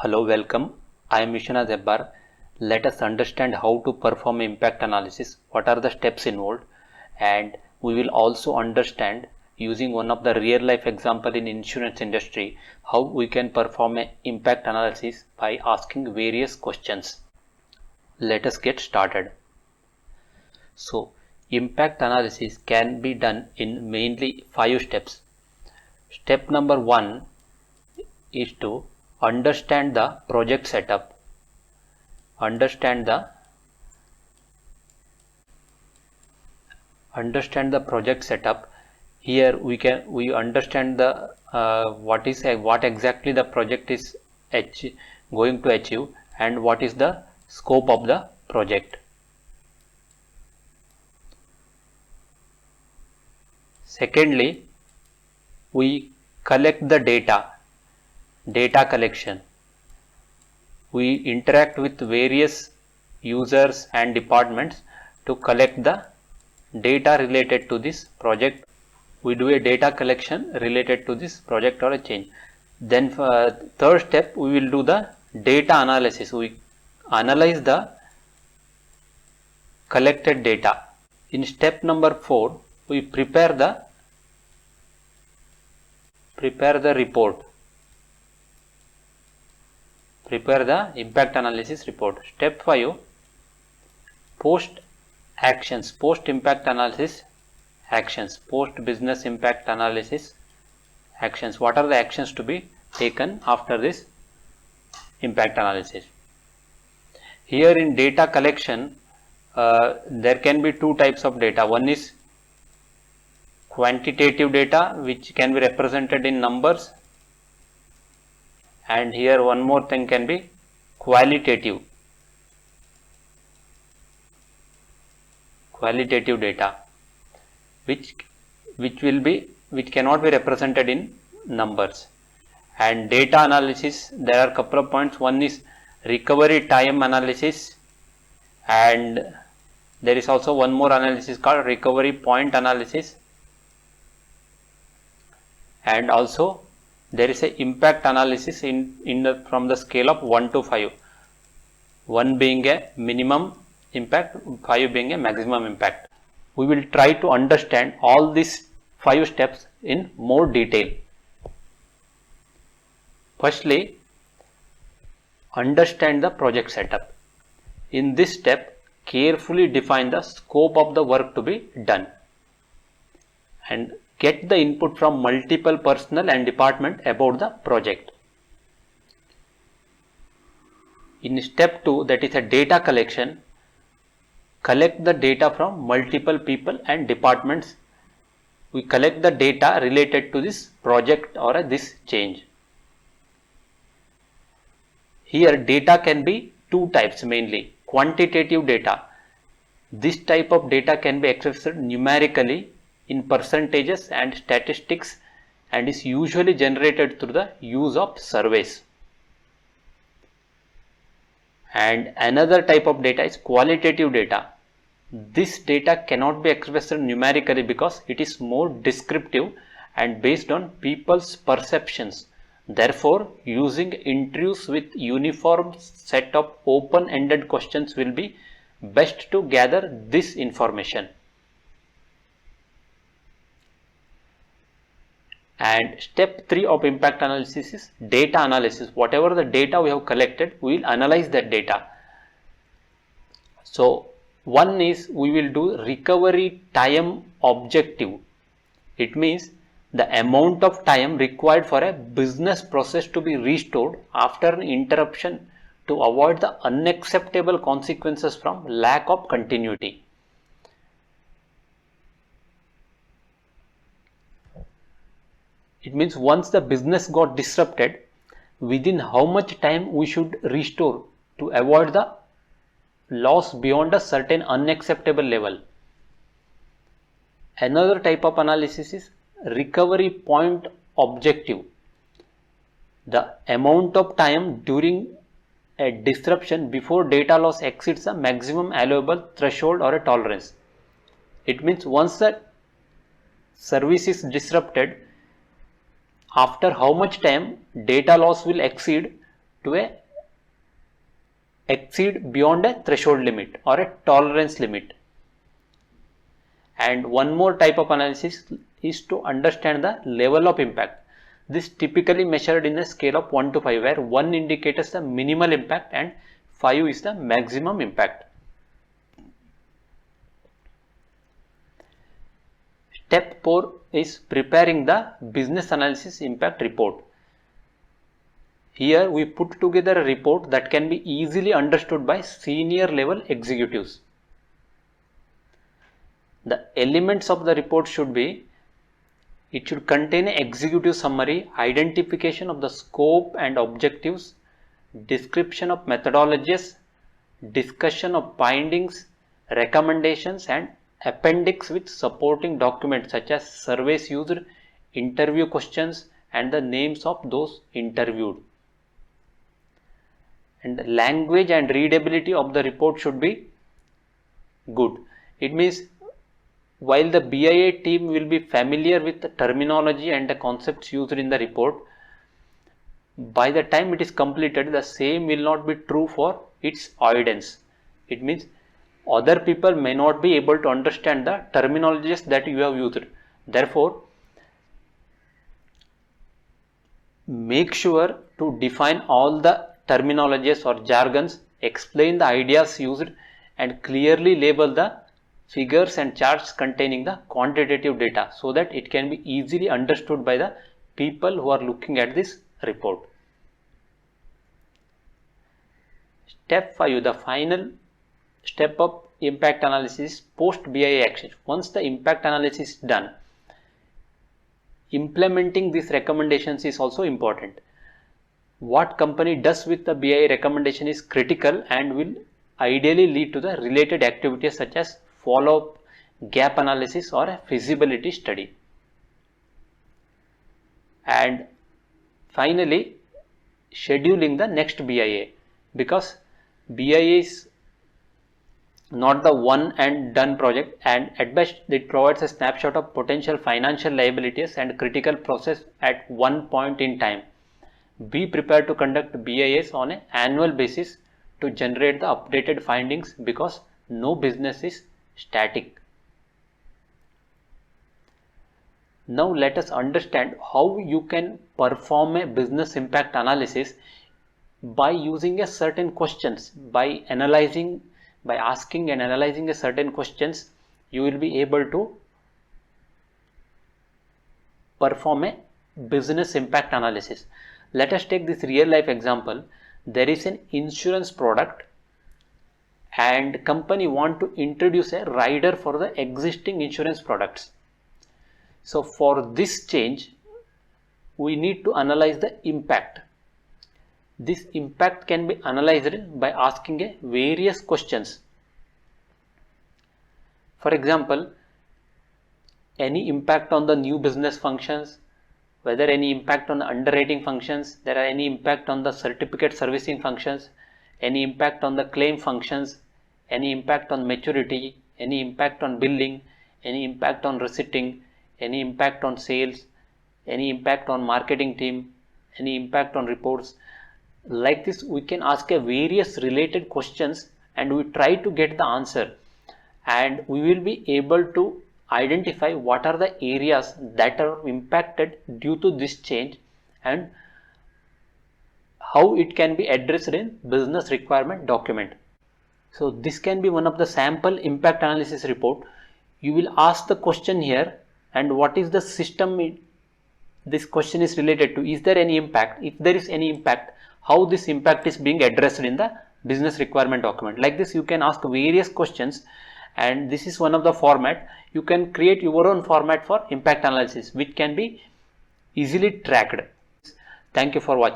Hello, welcome. I am Mishana Zebbar. Let us understand how to perform impact analysis, what are the steps involved, and we will also understand using one of the real life example in insurance industry how we can perform an impact analysis by asking various questions. Let us get started. So, impact analysis can be done in mainly 5 steps. Step number 1 is to understand the project setup. Understand the project setup. Here we understand the what exactly the project is going to achieve and what is the scope of the project. Secondly, we collect the data collection. We interact with various users and departments to collect the data related to this project. We do a data collection related to this project or a change. Then third step, we will do the data analysis. We analyze the collected data. In step number 4, we prepare the report. Prepare the impact analysis report. Step 5, post actions, post impact analysis actions, post business impact analysis actions. What are the actions to be taken after this impact analysis? Here in data collection, there can be two types of data. One is quantitative data, which can be represented in numbers, and here one more thing can be qualitative data, which cannot be represented in numbers. And data analysis, there are a couple of points. One is recovery time analysis, and there is also one more analysis called recovery point analysis, and also there is a impact analysis from the scale of 1 to 5, 1 being a minimum impact, 5 being a maximum impact. We will try to understand all these 5 steps in more detail. Firstly, understand the project setup. In this step, carefully define the scope of the work to be done and get the input from multiple personnel and department about the project. In step 2, that is a data collection, collect the data from multiple people and departments. We collect the data related to this project or this change. Here data can be two types mainly. Quantitative data. This type of data can be expressed numerically in percentages and statistics and is usually generated through the use of surveys. And another type of data is qualitative data. This data cannot be expressed numerically because it is more descriptive and based on people's perceptions. Therefore, using interviews with uniform set of open-ended questions will be best to gather this information. And step 3 of impact analysis is data analysis. Whatever the data we have collected, we will analyze that data. So, one is we will do recovery time objective. It means the amount of time required for a business process to be restored after an interruption to avoid the unacceptable consequences from lack of continuity. It means once the business got disrupted, within how much time we should restore to avoid the loss beyond a certain unacceptable level. Another type of analysis is recovery point objective. The amount of time during a disruption before data loss exceeds a maximum allowable threshold or a tolerance. It means once the service is disrupted, after how much time data loss will exceed to exceed beyond a threshold limit or a tolerance limit. And one more type of analysis is to understand the level of impact. This typically measured in a scale of 1 to 5, where 1 indicates the minimal impact and 5 is the maximum impact. Step 4 is preparing the business analysis impact report. Here we put together a report that can be easily understood by senior level executives. The elements of the report should be: it should contain an executive summary, identification of the scope and objectives, description of methodologies, discussion of findings, recommendations, and appendix with supporting documents such as surveys used, interview questions, and the names of those interviewed. And the language and readability of the report should be good. It means while the BIA team will be familiar with the terminology and the concepts used in the report, by the time it is completed, the same will not be true for its audience. It means other people may not be able to understand the terminologies that you have used. Therefore, make sure to define all the terminologies or jargons, explain the ideas used, and clearly label the figures and charts containing the quantitative data so that it can be easily understood by the people who are looking at this report. Step 5, the final step of impact analysis, post BIA action. Once the impact analysis is done, implementing these recommendations is also important. What company does with the BIA recommendation is critical and will ideally lead to the related activities such as follow-up, gap analysis, or a feasibility study. And finally, scheduling the next BIA, because BIA is not the one and done project, and at best it provides a snapshot of potential financial liabilities and critical process at one point in time. Be prepared to conduct BIAs on an annual basis to generate the updated findings, because no business is static. Now let us understand how you can perform a business impact analysis by using a certain questions. By asking and analyzing a certain questions, you will be able to perform a business impact analysis. Let us take this real life example. There is an insurance product and company want to introduce a rider for the existing insurance products. So for this change, we need to analyze the impact. This impact can be analyzed by asking a various questions. For example, any impact on the new business functions, whether any impact on the underwriting functions, there are any impact on the certificate servicing functions, any impact on the claim functions, any impact on maturity, any impact on billing, any impact on receipting, any impact on sales, any impact on marketing team, any impact on reports. Like this, we can ask a various related questions and we try to get the answer, and we will be able to identify what are the areas that are impacted due to this change and how it can be addressed in business requirement document. So this can be one of the sample impact analysis report. You will ask the question here, and what is the system this question is related to. Is there any impact? If there is any impact, how this impact is being addressed in the business requirement document. Like this, you can ask various questions, and this is one of the format. You can create your own format for impact analysis which can be easily tracked. Thank you for watching.